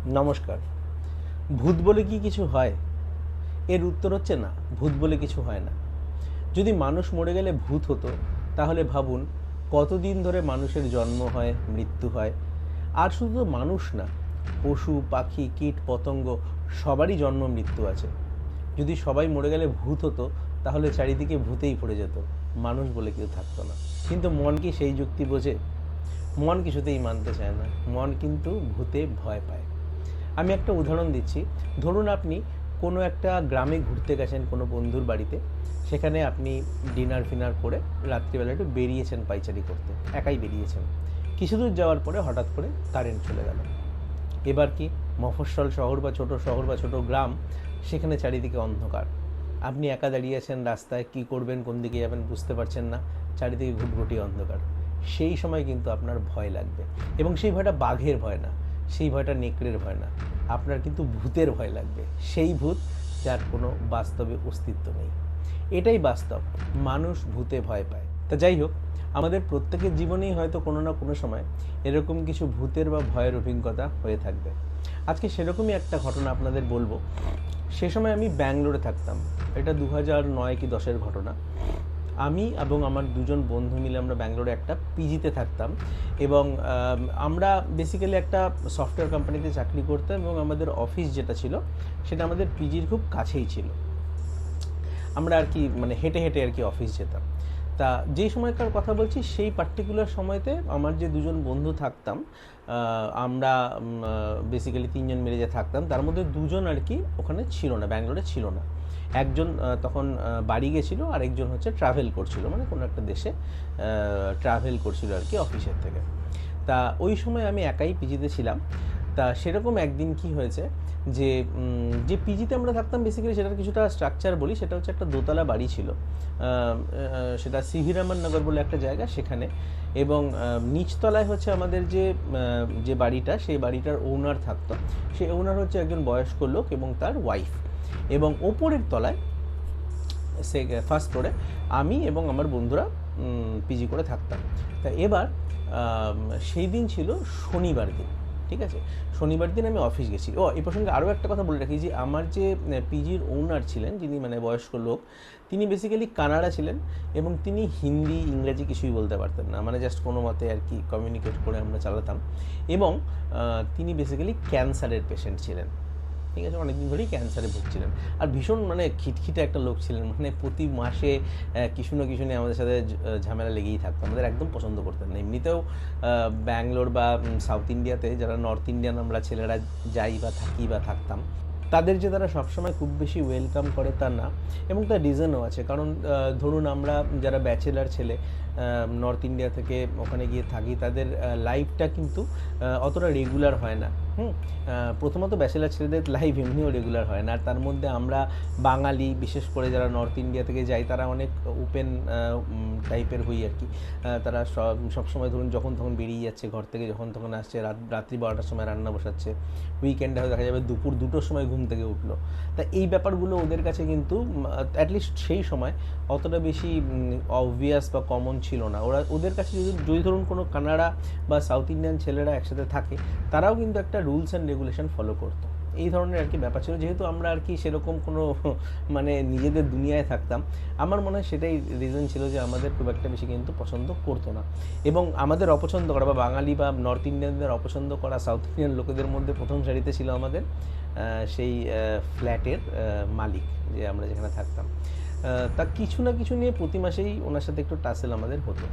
নমস্কার। ভূত বলে কি কিছু হয়? এর উত্তর হচ্ছে না, ভূত বলে কিছু হয় না। যদি মানুষ মরে গেলে ভূত হতো, তাহলে ভাবুন কতদিন ধরে মানুষের জন্ম হয়, মৃত্যু হয়। আর শুধু মানুষ না, পশু পাখি কীট পতঙ্গ সবারই জন্ম মৃত্যু আছে। যদি সবাই মরে গেলে ভূত হতো, তাহলে চারিদিকে ভূতেই পড়ে যেত, মানুষ বলে কেউ থাকতো না। কিন্তু মন কি সেই যুক্তি বোঝে? মন কিছুতেই মানতে চায় না। মন কিন্তু ভূতে ভয় পায়। আমি একটা উদাহরণ দিচ্ছি। ধরুন আপনি কোনো একটা গ্রামে ঘুরতে গেছেন কোনো বন্ধুর বাড়িতে। সেখানে আপনি ডিনার ফিনার করে রাত্রিবেলা একটু বেরিয়েছেন পায়চারি করতে, একাই বেরিয়েছেন। কিছু দূর যাওয়ার পরে হঠাৎ করে কারেন্ট চলে গেল। এবার কি? মফস্বল শহর বা ছোট শহর বা ছোট গ্রাম, সেখানে চারিদিকে অন্ধকার। আপনি একা দাঁড়িয়ে আছেন রাস্তায়, কী করবেন, কোন দিকে যাবেন বুঝতে পারছেন না। চারিদিকে ঘুটঘুটি অন্ধকার। সেই সময় কিন্তু আপনার ভয় লাগবে, এবং সেই ভয়টা বাঘের ভয় না, সেই ভয়টা নেকড়ের ভয় না, আপনার কিন্তু ভূতের ভয় লাগবে। সেই ভূত যার কোনো বাস্তবে অস্তিত্ব নেই। এটাই বাস্তব, মানুষ ভূতে ভয় পায়। তা যাই হোক, আমাদের প্রত্যেকের জীবনেই হয়তো কোনো না কোনো সময় এরকম কিছু ভূতের বা ভয়ের অভিজ্ঞতা হয়ে থাকবে। আজকে সেরকমই একটা ঘটনা আপনাদের বলবো। সে সময় আমি ব্যাঙ্গালোরে থাকতাম। এটা 2009 কি 10-এর ঘটনা। আমি এবং আমার দুজন বন্ধু মিলে আমরা ব্যাঙ্গালোরে একটা পিজিতে থাকতাম, এবং আমরা বেসিক্যালি একটা সফটওয়্যার কোম্পানিতে চাকরি করতাম, এবং আমাদের অফিস যেটা ছিল সেটা আমাদের পিজির খুব কাছেই ছিল। আমরা আর কি মানে হেঁটে হেঁটে আর কি অফিস যেতাম। তা যেই সময়কার কথা বলছি, সেই পার্টিকুলার সময়তে আমার যে দুজন বন্ধু থাকতাম, আমরা বেসিক্যালি তিনজন মিলে যে থাকতাম, তার মধ্যে দুজন আর কি ওখানে ছিল না, ব্যাঙ্গালোরে ছিল না। একজন তখন বাড়ি গেছিলো, আর একজন হচ্ছে ট্রাভেল করছিল, মানে কোনো একটা দেশে ট্রাভেল করছিল আর কি অফিসের থেকে। তা ওই সময় আমি একাই পিজিতে ছিলাম। তা সেরকম একদিন কি হয়েছে, যে যে পিজিতে আমরা থাকতাম বেসিক্যালি সেটার কিছুটা স্ট্রাকচার বলি। সেটা হচ্ছে একটা দোতলা বাড়ি ছিল। সেটা সিভি রামন নগর বলে একটা জায়গা, সেখানে। এবং নিচতলায় হচ্ছে আমাদের যে বাড়িটা, সেই বাড়িটার ওনার থাকতো। সেই ওনার হচ্ছে একজন বয়স্ক লোক এবং তার ওয়াইফ। এবং ওপরের তলায়, ফার্স্ট ফ্লোরে, আমি এবং আমার বন্ধুরা পিজি করে থাকতাম। তা এবার সেই দিন ছিল শনিবার দিন, ঠিক আছে? শনিবার দিন আমি অফিস গেছি। এই প্রসঙ্গে আরও একটা কথা বলে রাখি, যে আমার যে পিজির ওনার ছিলেন, যিনি মানে বয়স্ক লোক, তিনি বেসিক্যালি কানাডা ছিলেন, এবং তিনি হিন্দি ইংরেজি কিছুই বলতে পারতেন না, মানে জাস্ট কোনো মতে আর কি কমিউনিকেট করে আমরা চালাতাম। এবং তিনি বেসিক্যালি ক্যান্সারের পেশেন্ট ছিলেন, ঠিক আছে? অনেকদিন ধরেই ক্যান্সারে ভুগছিলেন। আর ভীষণ মানে খিটখিটে একটা লোক ছিলেন, মানে প্রতি মাসে কিছু না কিছু নিয়ে আমাদের সাথে ঝামেলা লেগেই থাকতো। আমাদের একদম পছন্দ করতেন না। এমনিতেও ব্যাঙ্গালোর বা সাউথ ইন্ডিয়াতে যারা নর্থ ইন্ডিয়ান আমরা ছেলেরা যাই বা থাকি বা থাকতাম, তাদের যে তারা সবসময় খুব বেশি ওয়েলকাম করে তা না। এবং তার রিজনও আছে, কারণ ধরুন আমরা যারা ব্যাচেলার ছেলে নর্থ ইন্ডিয়া থেকে ওখানে গিয়ে থাকি, তাদের লাইফটা কিন্তু অতটা রেগুলার হয় না। প্রথমত ব্যাচেলার ছেলেদের লাইফ এমনিও রেগুলার হয় না, আর তার মধ্যে আমরা বাঙালি, বিশেষ করে যারা নর্থ ইন্ডিয়া থেকে যাই, তারা অনেক ওপেন টাইপের হই আর কি। তারা সবসময় ধরুন যখন তখন বেরিয়ে যাচ্ছে ঘর থেকে, যখন তখন আসছে, রাত্রি 12টার সময় রান্না বসাচ্ছে, উইকেন্ডে হয়তো দেখা যাবে দুপুর 2টোর সময় ঘুম থেকে উঠলো। তা এই ব্যাপারগুলো ওদের কাছে কিন্তু অ্যাটলিস্ট সেই সময় অতটা বেশি অবভিয়াস বা কমন ছিল না। ওদের কাছে যদি ধরুন কোনো কানাডা বা সাউথ ইন্ডিয়ান ছেলেরা একসাথে থাকে, তারাও কিন্তু একটা রুলস অ্যান্ড রেগুলেশন ফলো করতো। এই ধরনের আর কি ব্যাপার ছিল। যেহেতু আমরা আর কি সেরকম কোনো মানে নিজেদের দুনিয়ায় থাকতাম, আমার মনে হয় সেটাই রিজন ছিল যে আমাদের খুব একটা বেশি কিন্তু পছন্দ করতো না। এবং আমাদের অপছন্দ করা, বা বাঙালি বা নর্থ ইন্ডিয়ানদের অপছন্দ করা সাউথ ইন্ডিয়ান লোকেদের মধ্যে প্রথম সারিতে ছিল আমাদের সেই ফ্ল্যাটের মালিক, যে আমরা যেখানে থাকতাম। তা কিছু না কিছু নিয়ে প্রতি মাসেই ওনার সাথে একটু টাসেল আমাদের হতো।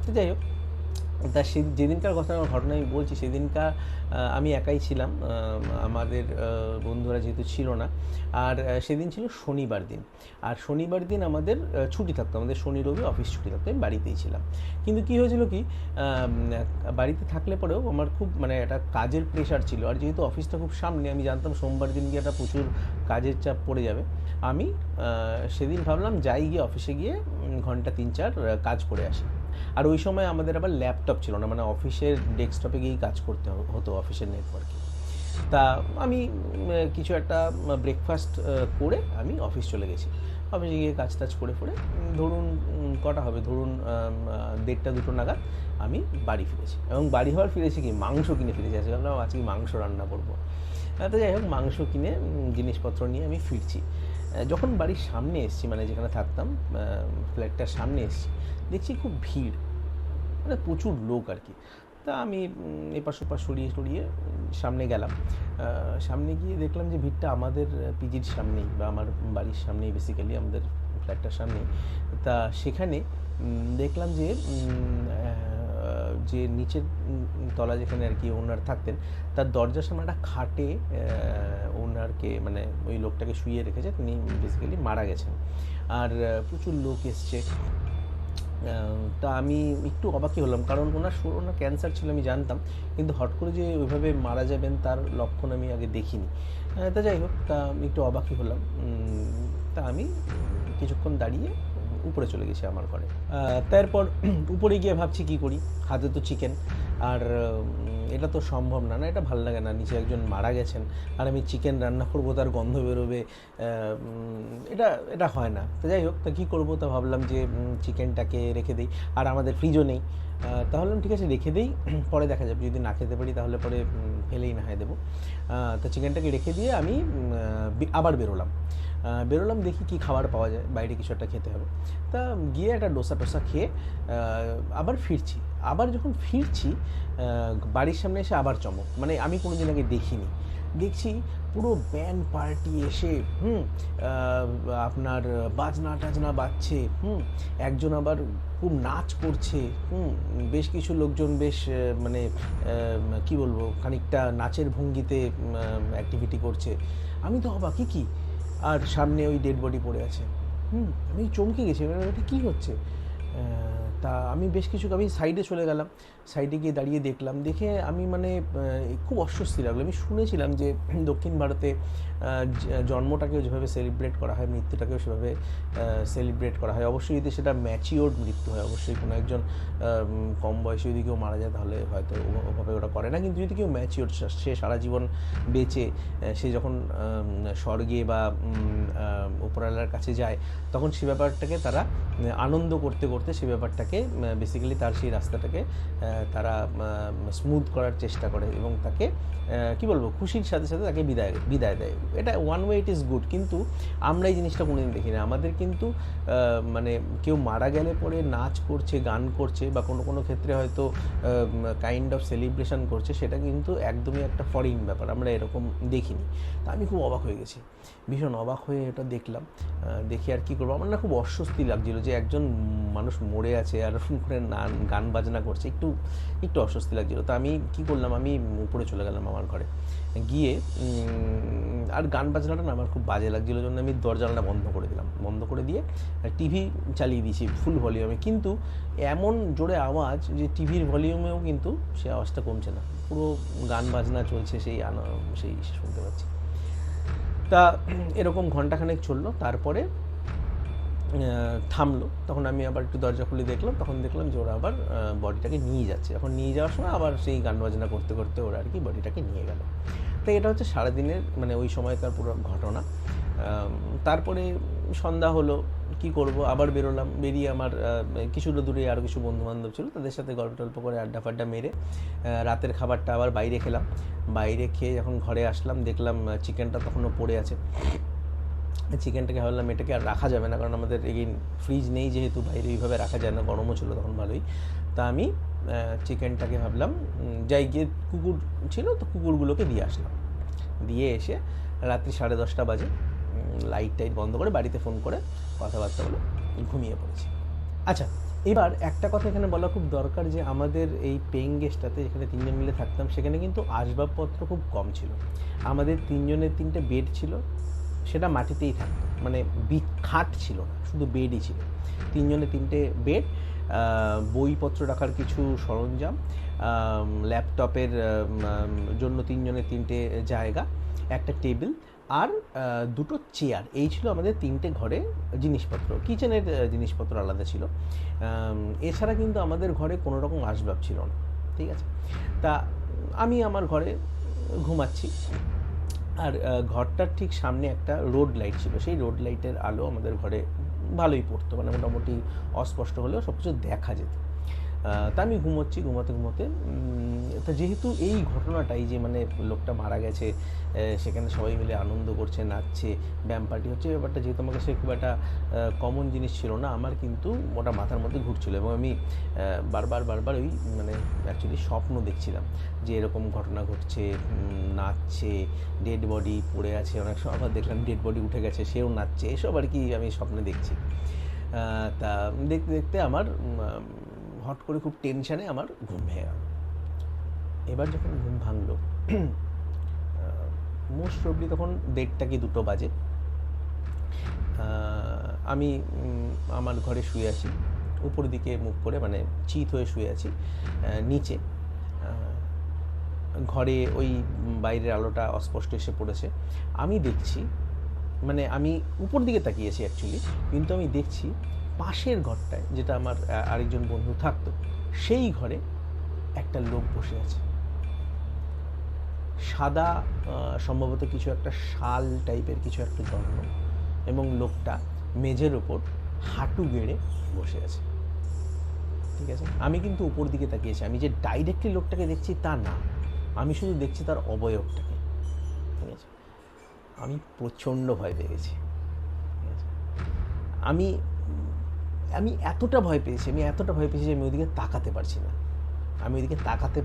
তো যাই হোক, তা যেদিনকার ঘটনা আমি বলছি, সেদিনকার আমি একাই ছিলাম, আমাদের বন্ধুরা যেহেতু ছিল না। আর সেদিন ছিল শনিবার দিন। আর শনিবার দিন আমাদের ছুটি থাকতো, আমাদের শনি রবি অফিস ছুটি থাকতো, আমি বাড়িতেই ছিলাম। কিন্তু কী হয়েছিল কি, বাড়িতে থাকলে পরেও আমার খুব মানে একটা কাজের প্রেশার ছিল। আর যেহেতু অফিসটা খুব সামনে, আমি জানতাম সোমবার দিন গিয়ে একটা প্রচুর কাজের চাপ পড়ে যাবে। আমি সেদিন ভাবলাম যাই, গিয়ে অফিসে গিয়ে ঘন্টা 3-4 কাজ করে আসি। আর ওই সময় আমাদের আবার ল্যাপটপ ছিল না, মানে অফিসের ডেস্কটপে গিয়েই কাজ করতে হতো অফিসের নেটওয়ার্কে। তা আমি কিছু একটা ব্রেকফাস্ট করে আমি অফিস চলে গেছি। অফিসে গিয়ে কাজ টাজ করে ধরুন কটা হবে, ধরুন 1:30-2টো নাগাদ আমি বাড়ি ফিরেছি, এবং বাড়ি হওয়ার ফিরেছি কি মাংস কিনে ফিরেছি। আজকে ভাবলাম আজকে মাংস রান্না করবো। তো যাই হোক, মাংস কিনে জিনিসপত্র নিয়ে আমি ফিরছি। যখন বাড়ির সামনে এসেছি, মানে যেখানে থাকতাম ফ্ল্যাটটার সামনে এসেছি, দেখছি খুব ভিড়, মানে প্রচুর লোক আর কি। তা আমি এপাশ ওপাশ সরিয়ে সরিয়ে সামনে গেলাম। সামনে গিয়ে দেখলাম যে ভিড়টা আমাদের পিজির সামনেই, বা আমার বাড়ির সামনেই, বেসিক্যালি আমাদের ফ্ল্যাটটার সামনেই। তা সেখানে দেখলাম যে যে নিচের তলা যেখানে আর কি ওনার থাকতেন, তার দরজার সামনে একটা খাটে ওনারকে, মানে ওই লোকটাকে শুইয়ে রেখেছে, তিনি বেসিক্যালি মারা গেছেন। আর প্রচুর লোক এসছে। তা আমি একটু অবাকই হলাম, কারণ ওনার ক্যান্সার ছিল আমি জানতাম, কিন্তু হট করে যে ওইভাবে মারা যাবেন তার লক্ষণ আমি আগে দেখিনি। তা যাই হোক, তা একটু অবাকই হলাম। তা আমি কিছুক্ষণ দাঁড়িয়ে উপরে চলে গেছি আমার ঘরে। তারপর উপরে গিয়ে ভাবছি কী করি, হাতে তো চিকেন, আর এটা তো সম্ভব না, এটা ভালো লাগে না, নিচে একজন মারা গেছেন আর আমি চিকেন রান্না করবো, তার গন্ধ বেরোবে, এটা হয় না। তো যাই হোক, তা কী করবো, তা ভাবলাম যে চিকেনটাকে রেখে দিই, আর আমাদের ফ্রিজও নেই। তাহলে ঠিক আছে রেখে দিই, পরে দেখা যাবে, যদি না খেতে পারি তাহলে পরে ফেলেই না হয় দেবো। তো চিকেনটাকে রেখে দিয়ে আমি আবার বেরোলাম, দেখি কি খাবার পাওয়া যায়, বাইরে কিছু একটা খেতে হবে। তা গিয়ে একটা ডোসা টোসা খেয়ে আবার ফিরছি। আবার যখন ফিরছি বাড়ির সামনে এসে আবার চমক, মানে আমি কোনো দিন আগে দেখিনি। দেখছি পুরো ব্যান্ড পার্টি এসে আপনার বাজনা টাজনা বাজছে, একজন আবার খুব নাচ করছে, বেশ কিছু লোকজন বেশ মানে কি বলবো, খানিকটা নাচের ভঙ্গিতে অ্যাক্টিভিটি করছে। আমি তো অবাক, কি আর সামনে ওই ডেড বডি পড়ে আছে। আমি চমকে গেছি, এটা কী হচ্ছে। তা আমি বেশ কিছু, আমি সাইডে চলে গেলাম, সাইডে গিয়ে দাঁড়িয়ে দেখলাম, দেখে আমি মানে খুব অস্বস্তি লাগলো। আমি শুনেছিলাম যে দক্ষিণ ভারতে জন্মটাকেও যেভাবে সেলিব্রেট করা হয়, মৃত্যুটাকেও সেভাবে সেলিব্রেট করা হয়। অবশ্যই যদি সেটা ম্যাচিওর্ড মৃত্যু হয়, অবশ্যই কোনো একজন কম বয়সী যদি কেউ মারা যায় তাহলে হয়তো ওভাবে ওটা করে না, কিন্তু যদি কেউ ম্যাচিওর্ড, সে সারা জীবন বেঁচে সে যখন স্বর্গে বা উপরওয়ালার কাছে যায়, তখন সে ব্যাপারটাকে তারা আনন্দ করতে করতে সে ব্যাপারটাকে বেসিক্যালি তার সেই রাস্তাটাকে তারা স্মুথ করার চেষ্টা করে, এবং তাকে কি বলবো, খুশির সাথে সাথে তাকে বিদায় দেয়। এটা one way it is good, কিন্তু আমরা এই জিনিসটা কোনোদিন দেখি না। আমাদের কিন্তু মানে কেউ মারা গেলে পরে নাচ করছে, গান করছে, বা কোনো ক্ষেত্রে হয়তো কাইন্ড অফ সেলিব্রেশন করছে, সেটা কিন্তু একদমই একটা ফরেন ব্যাপার, আমরা এরকম দেখিনি। তা আমি খুব অবাক হয়ে গেছি, ভীষণ অবাক হয়ে এটা দেখলাম। দেখি আর কী করবো, আমার না খুব অস্বস্তি লাগছিলো যে একজন মানুষ মরে আছে আর করে গান বাজনা করছে, একটু অস্বস্তি লাগছিলো। তো আমি কী করলাম, আমি উপরে চলে গেলাম আমার ঘরে গিয়ে, আর গান বাজনাটা না আমার খুব বাজে লাগছিলো, জন্য আমি দরজাটা বন্ধ করে দিয়ে টিভি চালিয়ে দিয়েছি ফুল ভলিউমে। কিন্তু এমন জোরে আওয়াজ যে টিভির ভলিউমেও কিন্তু সে আওয়াজটা কমছে না, পুরো গান বাজনা চলছে, সেই শুনতে পাচ্ছি। তা এরকম ঘন্টাখানেক চললো, তারপরে থামলো। তখন আমি আবার একটু দরজা খুলে দেখলাম, তখন দেখলাম যে ওরা আবার বডিটাকে নিয়ে যাচ্ছে। এখন নিয়ে যাওয়ার সময় আবার সেই গান বাজনা করতে করতে ওরা আর কি বডিটাকে নিয়ে গেল। তো এটা হচ্ছে সারাদিনের মানে ওই সময়কার পুরো ঘটনা। তারপরে সন্ধ্যা হলো, কি করব, আবার বেরিয়ে আমার কিছুটা দূরে আরও কিছু বন্ধুবান্ধব ছিল, তাদের সাথে গল্প টল্প করে আড্ডা ফাড্ডা মেরে রাতের খাবারটা আবার বাইরে খেলাম। বাইরে খেয়ে যখন ঘরে আসলাম, দেখলাম চিকেনটা তখনও পড়ে আছে। চিকেনটাকে ভাবলাম এটাকে আর রাখা যাবে না, কারণ আমাদের এগেইন ফ্রিজ নেই, যেহেতু বাইরে এইভাবে রাখা যায় না, গরমও ছিল তখন ভালোই। তা আমি চিকেনটাকে ভাবলাম যাই গিয়ে, কুকুর ছিল তো কুকুরগুলোকে দিয়ে আসলাম। দিয়ে এসে রাত্রি 10:30 বাজে, লাইট টাইট বন্ধ করে বাড়িতে ফোন করে কথাবার্তা বলে ঘুমিয়ে পড়েছি। আচ্ছা, এবার একটা কথা এখানে বলা খুব দরকার, যে আমাদের এই পেইং গেস্টটাতে যেখানে 3জন মিলে থাকতাম, সেখানে কিন্তু আসবাবপত্র খুব কম ছিল। আমাদের 3জনের 3টে বেড ছিল, সেটা মাটিতেই থাকতো, মানে খাট ছিল না, শুধু বেডই ছিল। 3জনের 3টে বেড, বইপত্র রাখার কিছু সরঞ্জাম, ল্যাপটপের জন্য 3জনের 3টে জায়গা, একটা টেবিল, আর 2টো চেয়ার। এই ছিল আমাদের 3টে ঘরে জিনিসপত্র। কিচেনের জিনিসপত্র আলাদা ছিল। এছাড়া কিন্তু আমাদের ঘরে কোনো রকম আসবাব ছিল না, ঠিক আছে। তা আমি আমার ঘরে ঘুমাচ্ছি, আর ঘরটার ঠিক সামনে একটা রোড লাইট ছিল, সেই রোড লাইটের আলো আমাদের ঘরে ভালোই পড়তো, মানে মোটামুটি অস্পষ্ট হলেও সব কিছু দেখা যেত। তা আমি ঘুমোচ্ছি, ঘুমাতে ঘুমোতে তা যেহেতু এই ঘটনাটাই যে মানে লোকটা মারা গেছে, সেখানে সবাই মিলে আনন্দ করছে, নাচছে, ব্যায়াম পার্টি হচ্ছে, ব্যাপারটা যেহেতু আমার কাছে খুব একটা কমন জিনিস ছিল না, আমার কিন্তু ওটা মাথার মধ্যে ঘুরছিল এবং আমি বারবার ওই মানে অ্যাকচুয়ালি স্বপ্ন দেখছিলাম যে এরকম ঘটনা ঘটছে, নাচছে, ডেড বডি পড়ে আছে, অনেক সময় আবার দেখলাম ডেড বডি উঠে গেছে, সেও নাচছে, এসব আর কি আমি স্বপ্নে দেখছি। তা দেখতে দেখতে আমার হট করে খুব টেনশানে আমার ঘুম ভেঙে গেল। এবার যখন ঘুম ভাঙলো, মোস্ট প্রবলি তখন 1:30 কি 2 বাজে। আমি আমার ঘরে শুয়ে আছি, উপর দিকে মুখ করে, মানে চিত হয়ে শুয়ে আছি নিচে। ঘরে ওই বাইরের আলোটা অস্পষ্ট এসে পড়েছে। আমি দেখছি, মানে আমি উপর দিকে তাকিয়েছি অ্যাকচুয়ালি, কিন্তু আমি দেখছি পাশের ঘরটায়, যেটা আমার আরেকজন বন্ধু থাকতো, সেই ঘরে একটা লোক বসে আছে। সাদা সম্ভবত কিছু একটা শাল টাইপের কিছু একটা জন্ম, এবং লোকটা মেঝের ওপর হাঁটু গেড়ে বসে আছে। ঠিক আছে, আমি কিন্তু উপর দিকে তাকিয়েছি, আমি যে ডাইরেক্টলি লোকটাকে দেখছি তা না, আমি শুধু দেখছি তার অবয়বটাকে। ঠিক আছে, আমি প্রচণ্ড ভয় পেয়ে গেছি। ঠিক আছে, আমি আমি এতটা ভয় পেয়েছি যে আমি ওইদিকে তাকাতে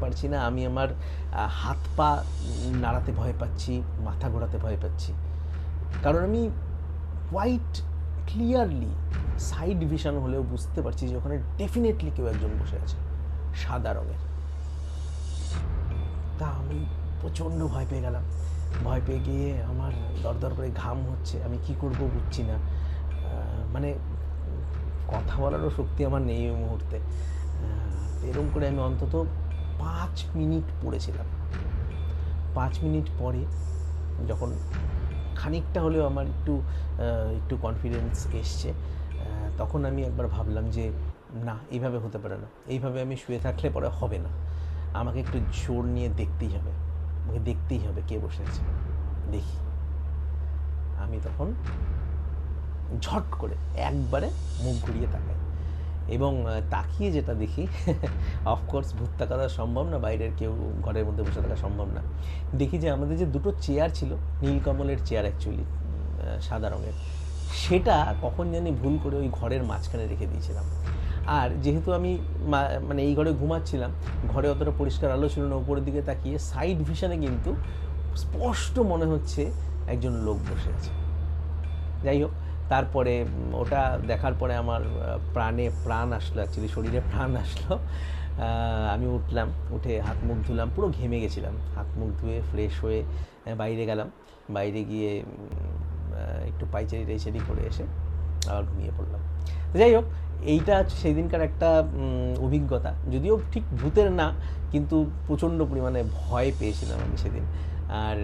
পারছি না, আমি আমার হাত পা নাড়াতে ভয় পাচ্ছি, মাথা ঘোরাতে ভয় পাচ্ছি, কারণ আমি কোয়াইট ক্লিয়ারলি সাইড ভিশন হলেও বুঝতে পারছি যে ওখানে ডেফিনেটলি কেউ একজন বসে আছে সাদা রঙের। তা আমি প্রচণ্ড ভয় পেয়ে গেলাম, ভয় পেয়ে গিয়ে আমার দরদর করে ঘাম হচ্ছে, আমি কি করব বুঝছি না, মানে কথা বলারও শক্তি আমার নেই ওই মুহূর্তে। এরকম করে আমি অন্তত 5 মিনিট পড়েছিলাম। 5 মিনিট পরে যখন খানিকটা হলেও আমার একটু কনফিডেন্স এসছে, তখন আমি একবার ভাবলাম যে না, এইভাবে হতে পারে না, এইভাবে আমি শুয়ে থাকলে পরে হবে না, আমাকে একটু জোর নিয়ে দেখতেই হবে কে বসে আছে। দেখি, আমি তখন ঝট করে একবারে মুখ ঘুরিয়ে তাকাই, এবং তাকিয়ে যেটা দেখি, অফকোর্স ভূত তাকানো সম্ভব না, বাইরের কেউ ঘরের মধ্যে বসে থাকা সম্ভব না, দেখি যে আমাদের যে দুটো চেয়ার ছিল, নীলকমলের চেয়ার অ্যাকচুয়ালি, সাদা রঙের, সেটা কখন জানি ভুল করে ওই ঘরের মাঝখানে রেখে দিয়েছিলাম। আর যেহেতু আমি মানে এই ঘরে ঘুমাচ্ছিলাম, ঘরে অতটা পরিষ্কার আলো ছিল না, উপরের দিকে তাকিয়ে সাইড ভিশনে কিন্তু স্পষ্ট মনে হচ্ছে একজন লোক বসে আছে। যাই হোক, তারপরে ওটা দেখার পরে আমার প্রাণ আসলো, অ্যাকচুয়ালি শরীরে প্রাণ আসলো। আমি উঠলাম, উঠে হাত মুখ ধুলাম, পুরো ঘেমে গেছিলাম, হাত মুখ ধুয়ে ফ্রেশ হয়ে বাইরে গেলাম, বাইরে গিয়ে একটু পাইচারি করে এসে আবার ঘুমিয়ে পড়লাম। যাই হোক, এইটা সেই দিনকার একটা অভিজ্ঞতা, যদিও ঠিক ভূতের না, কিন্তু প্রচণ্ড পরিমাণে ভয় পেয়েছিলাম আমি সেদিন, আর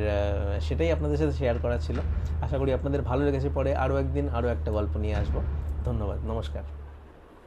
সেটাই আপনাদের সাথে শেয়ার করা ছিল। আশা করি আপনাদের ভালো লেগেছে। পরে আরও একদিন আরও একটা গল্প নিয়ে আসবো। ধন্যবাদ, নমস্কার।